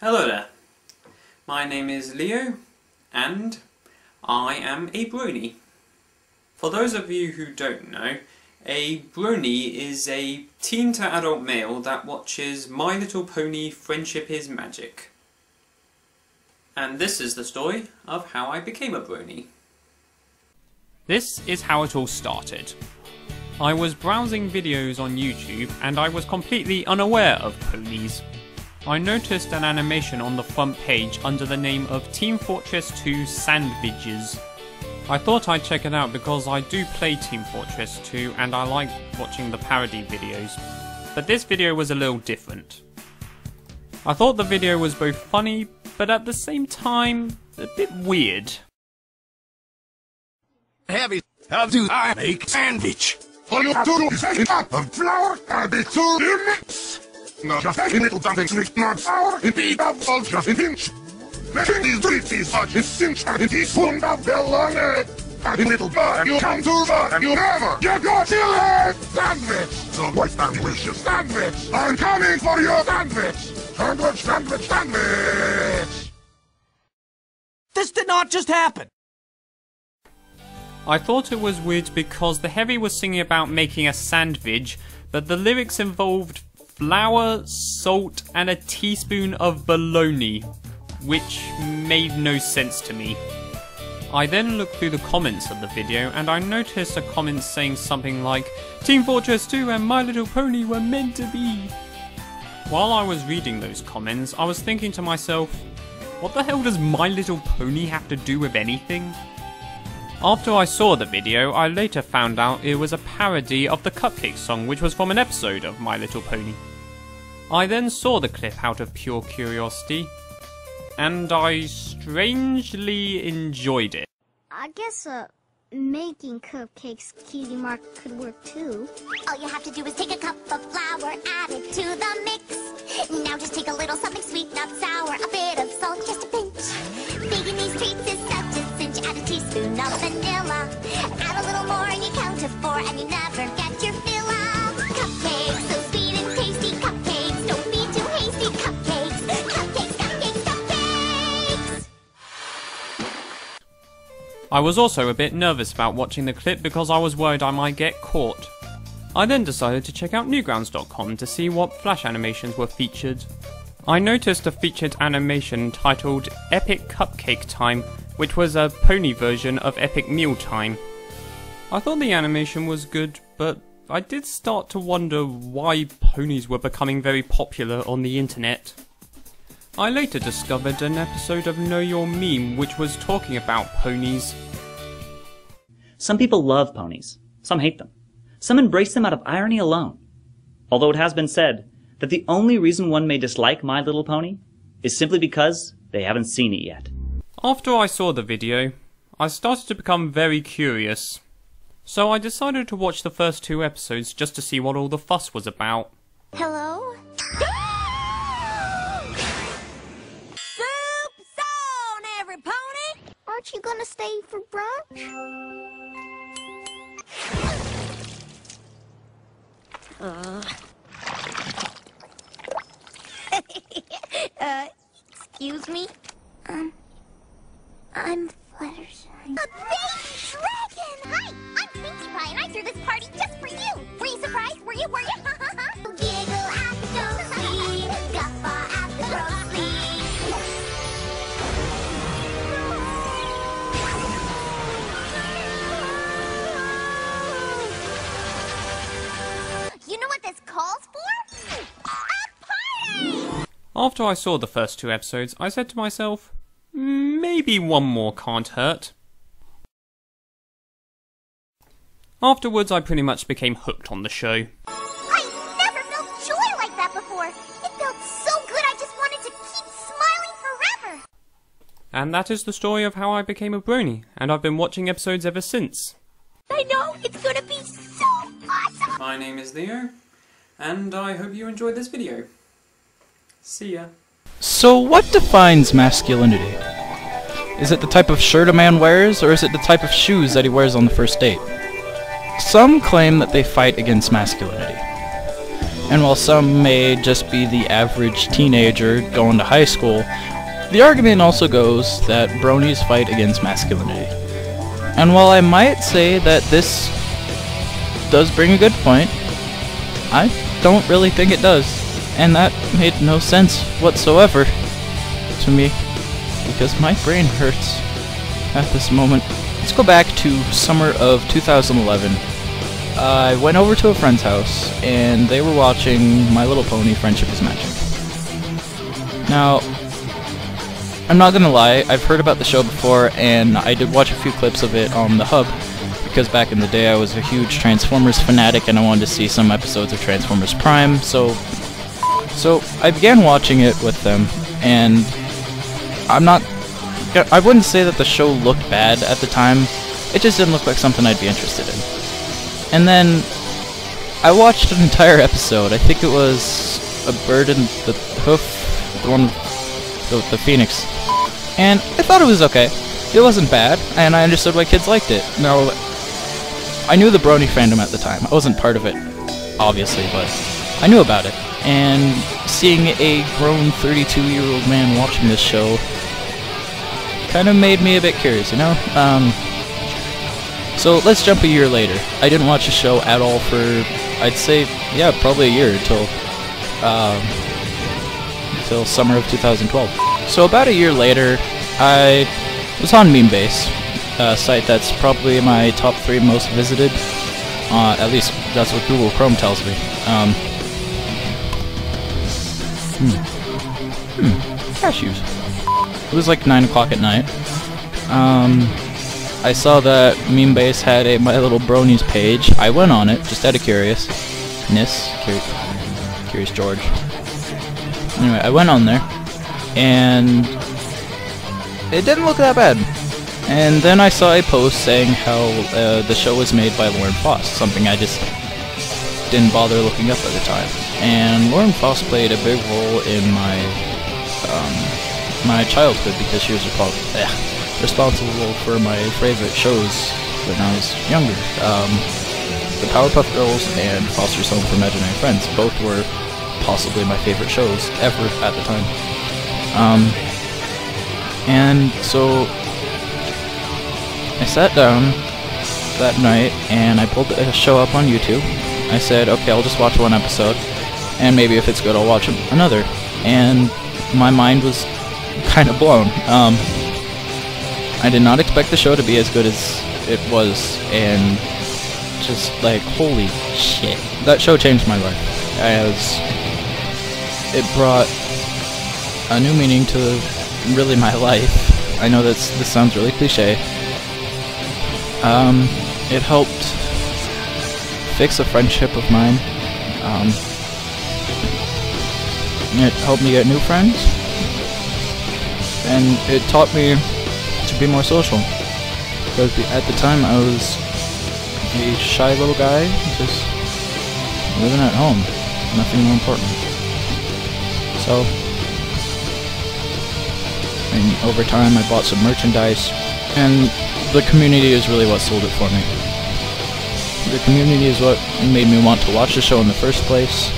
Hello there, my name is Leo and I am a brony. For those of you who don't know, a brony is a teen to adult male that watches My Little Pony Friendship is Magic. And this is the story of how I became a brony. This is how it all started. I was browsing videos on YouTube and I was completely unaware of ponies. I noticed an animation on the front page under the name of Team Fortress 2 Sandwiches. I thought I'd check it out because I do play Team Fortress 2 and I like watching the parody videos, but this video was a little different. I thought the video was both funny, but at the same time, a bit weird. Heavy, how do I make sandwich? All you have to do is take a cup of flour, add it to the mix. Now just take a little something sweet, not sour, and beat up salt just a pinch. Making these treats such a cinch, and a teaspoon of bologna. Add a little butter, you come too far, and you never get your chili sandwich. So what's that delicious sandwich? I'm coming for your sandwich. Sandwich, sandwich, sandwich. This did not just happen. I thought it was weird because the Heavy was singing about making a sandwich, but the lyrics involved flour, salt, and a teaspoon of bologna, which made no sense to me. I then looked through the comments of the video and I noticed a comment saying something like, Team Fortress 2 and My Little Pony were meant to be. While I was reading those comments, I was thinking to myself, what the hell does My Little Pony have to do with anything? After I saw the video, I later found out it was a parody of the Cupcake song, which was from an episode of My Little Pony. I then saw the clip out of pure curiosity, and I strangely enjoyed it. I guess, making cupcakes, Cutie Mark, could work too. All you have to do is take a cup of flour, add it to the mix. Now just take a little something sweet, not sour, a bit of salt, just a pinch. Baking these treats is such a cinch, add a teaspoon of vanilla. Add a little more and you count to 4 and you never get your fill of cupcakes. So sweet and tasty cupcakes, don't be too hasty cupcakes. Cupcakes, cupcakes, cupcakes! I was also a bit nervous about watching the clip because I was worried I might get caught. I then decided to check out Newgrounds.com to see what flash animations were featured. I noticed a featured animation titled Epic Cupcake Time, which was a pony version of Epic Meal Time. I thought the animation was good, but I did start to wonder why ponies were becoming very popular on the internet. I later discovered an episode of Know Your Meme which was talking about ponies. Some people love ponies, some hate them. Some embrace them out of irony alone. Although it has been said that the only reason one may dislike My Little Pony is simply because they haven't seen it yet. After I saw the video, I started to become very curious. So I decided to watch the first 2 episodes just to see what all the fuss was about. Hello? Soup's on, every pony! Aren't you gonna stay for brunch? Excuse me? I'm Fluttershy. A baby dragon! Hi, I'm Pinkie Pie and I threw this party just for you! Were you surprised? Were you? Giggle at the ghostly, guffaw at the grossly. You know what this calls for? A party! After I saw the first 2 episodes, I said to myself, maybe one more can't hurt. Afterwards, I pretty much became hooked on the show. I never felt joy like that before. It felt so good I just wanted to keep smiling forever. And that is the story of how I became a brony, and I've been watching episodes ever since. I know, it's gonna be so awesome. My name is Leo, and I hope you enjoyed this video. See ya. So what defines masculinity? Is it the type of shirt a man wears, or is it the type of shoes that he wears on the first date? Some claim that they fight against masculinity. And while some may just be the average teenager going to high school, the argument also goes that bronies fight against masculinity. And while I might say that this does bring a good point, I don't really think it does. And that made no sense whatsoever to me, because my brain hurts at this moment. Let's go back to summer of 2011. I went over to a friend's house, and they were watching My Little Pony: Friendship is Magic. Now, I'm not gonna lie, I've heard about the show before, and I did watch a few clips of it on the Hub, because back in the day I was a huge Transformers fanatic, and I wanted to see some episodes of Transformers Prime, so I began watching it with them, and I wouldn't say that the show looked bad at the time, it just didn't look like something I'd be interested in. And then, I watched an entire episode. I think it was A Bird in the Hoof, the one with the Phoenix. And I thought it was okay. It wasn't bad, and I understood why kids liked it. Now, I knew the Brony fandom at the time. I wasn't part of it, obviously, but I knew about it. And seeing a grown 32-year-old man watching this show kind of made me a bit curious, you know? So let's jump a year later. I didn't watch the show at all for, I'd say, yeah, probably a year until summer of 2012. So about a year later, I was on Memebase, a site that's probably my top 3 most visited. At least that's what Google Chrome tells me. Cashews. It was like 9 o'clock at night. I saw that Memebase had a My Little Bronies page. I went on it, just out of curiousness. Curious George. Anyway, I went on there, and it didn't look that bad. And then I saw a post saying how the show was made by Lauren Faust, something I just didn't bother looking up at the time. And Lauren Faust played a big role in my my childhood, because she was responsible for my favorite shows when I was younger. The Powerpuff Girls and Foster's Home for Imaginary Friends both were possibly my favorite shows ever at the time. And so I sat down that night and I pulled the show up on YouTube. I said, okay, I'll just watch one episode, and maybe if it's good I'll watch another. And my mind was kind of blown. I did not expect the show to be as good as it was, and just like, holy shit. That show changed my life, as it brought a new meaning to really my life. I know this sounds really cliche. It helped fix a friendship of mine. It helped me get new friends, and it taught me to be more social, because at the time I was a shy little guy, just living at home, nothing more important. So, and over time I bought some merchandise, and the community is really what sold it for me. The community is what made me want to watch the show in the first place,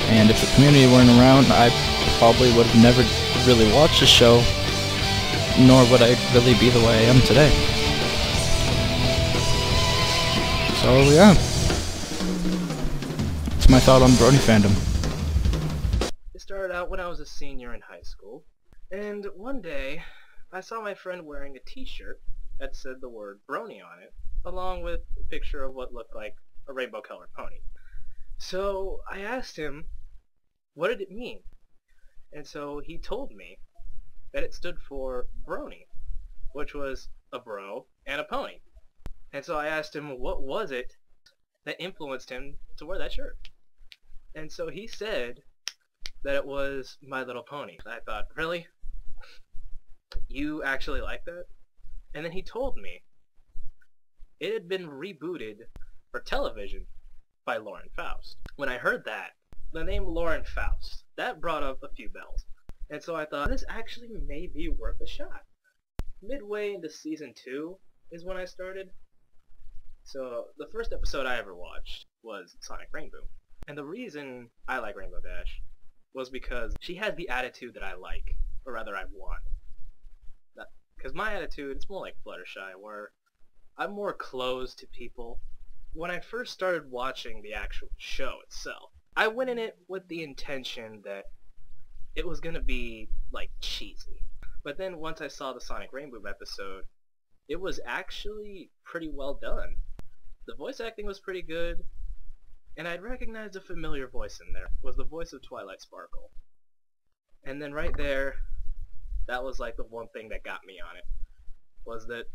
and if the community weren't around, I probably would have never really watched the show, nor would I really be the way I am today. So yeah, that's my thought on Brony fandom. It started out when I was a senior in high school, and one day I saw my friend wearing a t-shirt that said the word Brony on it, along with a picture of what looked like a rainbow-colored pony. So I asked him, what did it mean? And so he told me that it stood for Brony, which was a bro and a pony. And so I asked him, what was it that influenced him to wear that shirt? And so he said that it was My Little Pony. I thought, really? You actually like that? And then he told me it had been rebooted for television by Lauren Faust. When I heard that, the name Lauren Faust, that brought up a few bells. And so I thought, this actually may be worth a shot. Midway into season 2 is when I started. So the first episode I ever watched was Sonic Rainboom. And the reason I like Rainbow Dash was because she has the attitude that I like, or rather I want. Because my attitude, it's more like Fluttershy, where I'm more closed to people. When I first started watching the actual show itself, I went in it with the intention that it was going to be, like, cheesy. But then once I saw the Sonic Rainboom episode, it was actually pretty well done. The voice acting was pretty good, and I'd recognized a familiar voice in there. It was the voice of Twilight Sparkle. And then right there, that was like the one thing that got me on it, was that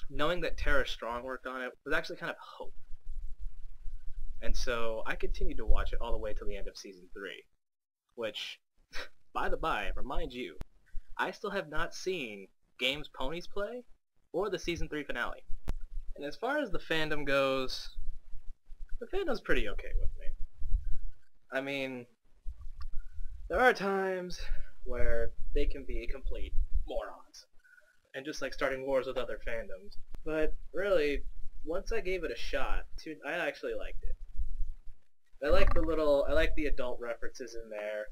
knowing that Tara Strong worked on it was actually kind of hope. And so I continued to watch it all the way till the end of Season 3, which, by the by, remind you, I still have not seen games Ponies play or the Season 3 finale. And as far as the fandom goes, the fandom's pretty okay with me. I mean, there are times where they can be complete morons and just like starting wars with other fandoms. But really, once I gave it a shot, I actually liked it. I like the adult references in there,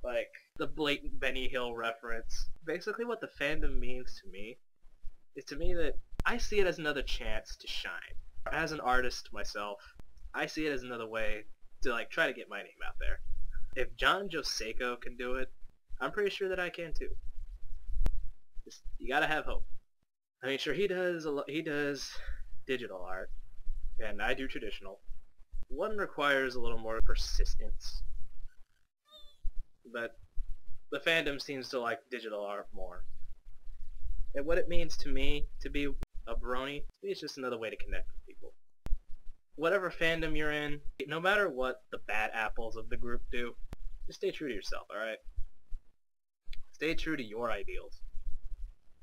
like the blatant Benny Hill reference. Basically what the fandom means to me is that I see it as another chance to shine. As an artist myself, I see it as another way to like try to get my name out there. If John Joseko can do it, I'm pretty sure that I can too. You gotta have hope. I mean, sure, he does digital art, and I do traditional. One requires a little more persistence, but the fandom seems to like digital art more. And what it means to me to be a brony, it's just another way to connect with people. Whatever fandom you're in, no matter what the bad apples of the group do, just stay true to yourself, alright? Stay true to your ideals.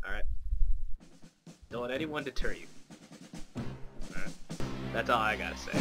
Alright? Don't let anyone deter you. Alright? That's all I gotta say.